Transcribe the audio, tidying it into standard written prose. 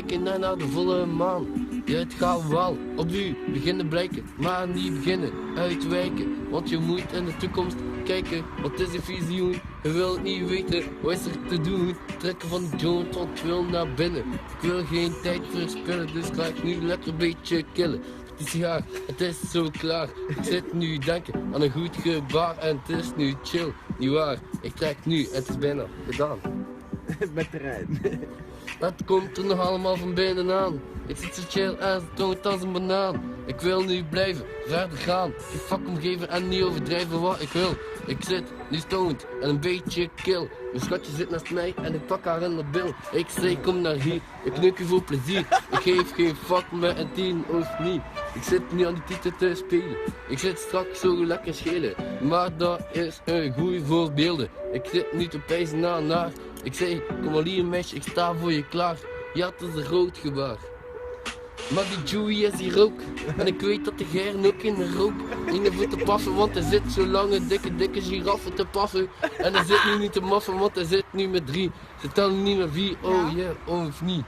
kijken naar de volle maan. Ja, het gaat wel op u beginnen blijken, maar niet beginnen uitwijken. Want je moet in de toekomst kijken, wat is een visioen? Je wilt niet weten, wat is er te doen? Trekken van de joint, want ik wil naar binnen. Ik wil geen tijd verspillen, dus ga ik nu lekker een beetje killen. Het is ja, het is zo klaar. Ik zit nu denken aan een goed gebaar en het is nu chill. Niet waar, ik trek nu en het is bijna gedaan. Met terrein. Het komt er nog allemaal van binnenan. Ik zit zo chill en stoned als een banaan. Ik wil nu blijven, verder gaan. Geen fuck omgeven en niet overdrijven wat ik wil. Ik zit nu stoned en een beetje kill. Mijn schatje zit naast mij en ik pak haar in de bil. Ik zei kom naar hier, ik knik je voor plezier. Ik geef geen fuck met een 10 of niet. Ik zit niet aan die titel te spelen. Ik zit straks zo lekker schelen. Maar dat is een goeie voorbeelden. Ik zit nu te pijzen naar. Ik zei, kom al hier meisje, ik sta voor je klaar. Ja, het is een groot gebaar. Maar die Joey is hier ook. En ik weet dat de Gern ook in de rook. Niet voor te paffen, want hij zit zo lange dikke giraffe te paffen. En hij zit nu niet te maffen, want hij zit nu met 3. Ze tellen niet met 4, oh yeah, of niet.